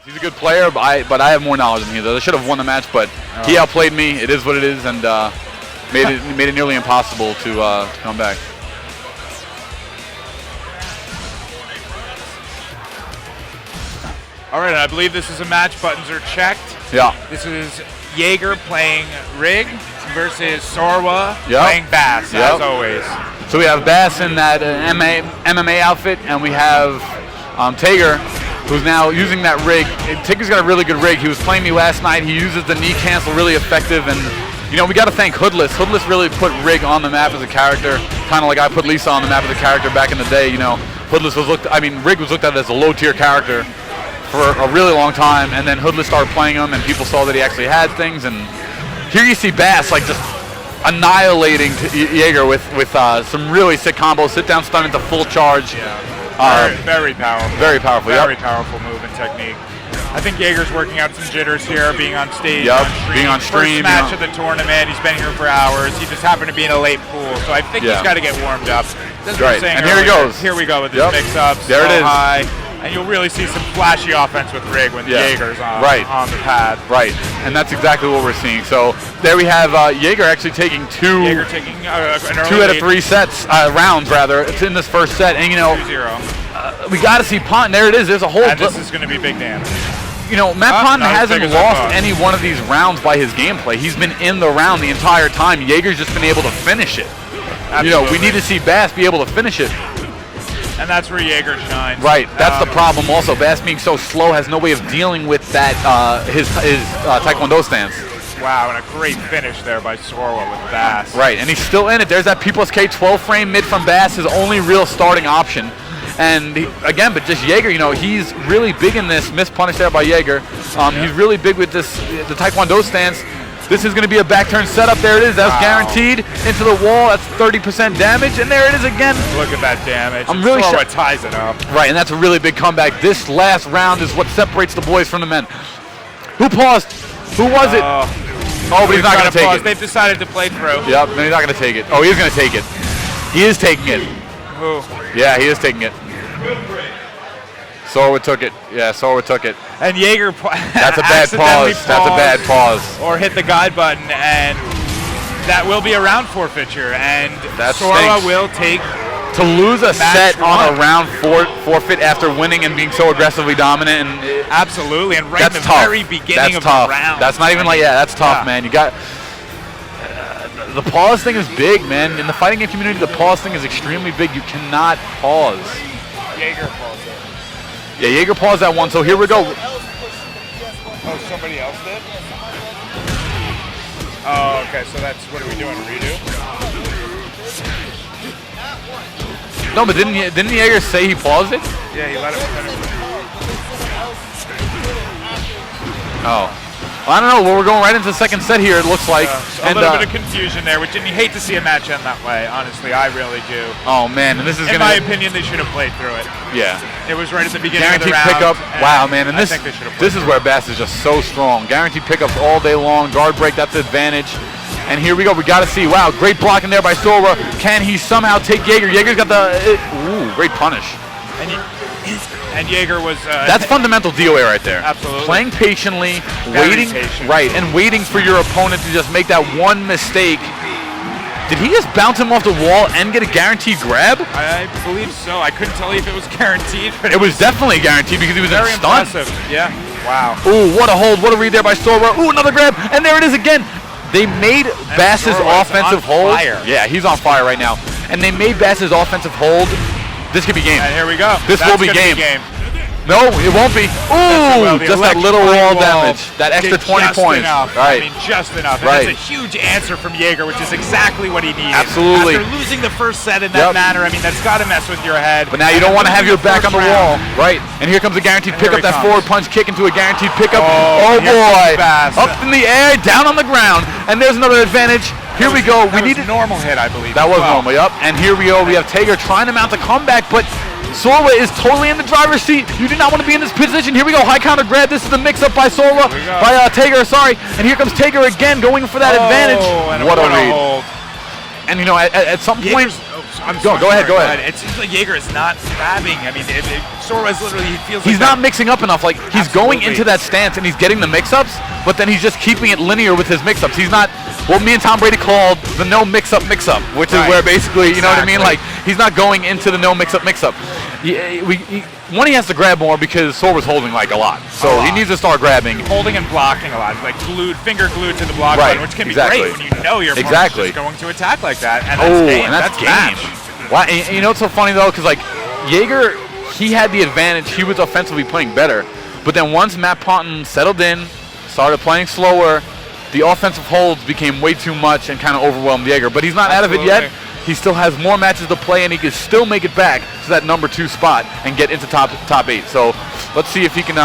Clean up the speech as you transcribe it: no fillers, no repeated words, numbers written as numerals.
He's a good player, but I have more knowledge than he does. I should have won the match, but he outplayed me. It is what it is, and made it nearly impossible to come back. All right, I believe this is a match. Buttons are checked. Yeah. This is Jaeger playing Rig versus Sorwa playing Bass, as always. So we have Bass in that MMA outfit, and we have Jaeger, who's now using that rig. Jaeger's got a really good rig. He was playing me last night. He uses the knee cancel really effective, and you know, we got to thank Hoodless. Hoodless really put Rig on the map as a character, kind of like I put Lisa on the map as a character back in the day. You know, Rig was looked at as a low-tier character for a really long time, and then Hoodless started playing him, and people saw that he actually had things. And here you see Bass like just annihilating Jaeger with some really sick combos, sit-down stun into full charge. Yeah. Very powerful. Very powerful. Very powerful move and technique. I think Jaeger's working out some jitters here, being on stage, being on stream. First match of the tournament. He's been here for hours. He just happened to be in a late pool, so I think he's got to get warmed up. That's right. And here he goes. Here we go with his mix-ups. There it is. High. And you'll really see some flashy offense with Rig when Jaeger's on the pad. Right, and that's exactly what we're seeing. So there we have Jaeger actually taking two out of 3 sets, rounds rather. It's in this first set, and you know, 2-0. We got to see Ponton. There it is. There's a whole. And this is going to be big damage. You know, Matt Ponton hasn't lost any one of these rounds by his gameplay. He's been in the round the entire time. Jaeger's just been able to finish it. Absolutely. You know, we need to see Bass be able to finish it. And that's where Jaeger shines. Right, that's the problem also. Bass being so slow has no way of dealing with that, his Taekwondo stance. Wow, and a great finish there by Sorwa with Bass. Right, and he's still in it. There's that P+K 12 frame mid from Bass, his only real starting option. And again, but just Jaeger, you know, he's really big in this. Missed punish there by Jaeger. He's really big with this, the Taekwondo stance. This is going to be a back turn setup. There it is. That's guaranteed into the wall. That's 30% damage, and there it is again. Look at that damage. I'm really sure it ties it up. Right, and that's a really big comeback. This last round is what separates the boys from the men. Who paused? Who was it? Oh, but he's not going to take it. They've decided to play through. Yep, no, he's not going to take it. Oh, he is going to take it. He is taking it. Who? Yeah, he is taking it. Sorwa took it. Yeah, Sorwa took it. And Jaeger that's a bad pause. That's a bad pause. Or hit the guide button, and that will be a round forfeiture. And Sorwa will take. To lose a set on a round forfeit after winning and being so aggressively dominant, and absolutely, and right in the very beginning of the round. That's not even like that's tough, man. You got the pause thing is big, man. In the fighting game community, the pause thing is extremely big. You cannot pause. Jaeger paused it. Yeah, Jaeger paused that one. So here we go. Oh, somebody else did? Oh, okay. So that's what are we doing? Redo? No, but didn't Jaeger say he paused it? Yeah, he let it finish. Oh. Well, I don't know. Well, we're going right into the second set here, it looks like. A little bit of confusion there, which, and you hate to see a match end that way, honestly. I really do. Oh, man. And this is in my opinion, they should have played through it. Yeah. It was right at the beginning Guaranteed of the round. Pickup. Wow, man. And this is where Bass is just so strong. Guaranteed pickups all day long. Guard break, that's the advantage. And here we go. We got to see. Wow, great blocking there by Sorwa. Can he somehow take Jaeger? Jaeger's got the... great punish. And Jaeger was... that's fundamental DOA right there. Absolutely. Playing patiently, Very waiting, patient. and waiting for your opponent to just make that one mistake. Did he just bounce him off the wall and get a guaranteed grab? I believe so. I couldn't tell you if it was guaranteed, but it was definitely guaranteed because he was very in stun. Impressive. Yeah. Wow. Ooh, what a hold! What a read there by Sorwa. Ooh, another grab, and there it is again. They made Bass's offensive hold. Yeah, he's on fire right now. And they made Bass's offensive hold. This could be game. And here we go. This will be game. No, it won't be. Ooh, just that little wall damage. That extra 20 points. Enough. Right. I mean, just enough. And right. It's a huge answer from Jaeger, which is exactly what he needed. Absolutely. After losing the first set in that manner, I mean, that's got to mess with your head. But now you don't want to have your back on the wall. Right. And here comes a guaranteed pickup. That forward punch kick into a guaranteed pickup. Oh boy. Up in the air, down on the ground. And there's another advantage. Here we go. We need a normal hit, I believe. That was normal, yep. And here we go. We have Jaeger trying to mount a comeback, but Sorwa is totally in the driver's seat. You do not want to be in this position. Here we go. High counter grab. This is the mix-up by Sorwa. By Jaeger, sorry. And here comes Jaeger again going for that advantage. And what a read. Hold. And, you know, at some point... Go ahead. It seems like Jaeger is not grabbing. I mean, Sora is literally, he feels he's like not mixing up enough. Like, he's going into that stance and he's getting the mix-ups, but then he's just keeping it linear with his mix-ups. He's not what me and Tom Brady called the no mix-up, which is where basically, you know what I mean? Like, he's not going into the no mix-up. One, he has to grab more because Sora's holding like a lot. So he needs to start grabbing. Holding and blocking a lot. Like finger glued to the block button, which can be great when you know your opponent's just going to attack like that. And that's game. That's game. Match. Wow. And you know what's so funny though? Because like Jaeger, he had the advantage. He was offensively playing better. But then once Matt Ponton settled in, started playing slower, the offensive holds became way too much and kind of overwhelmed Jaeger. But he's not out of it yet. He still has more matches to play, and he can still make it back to that number 2 spot and get into top 8. So let's see if he can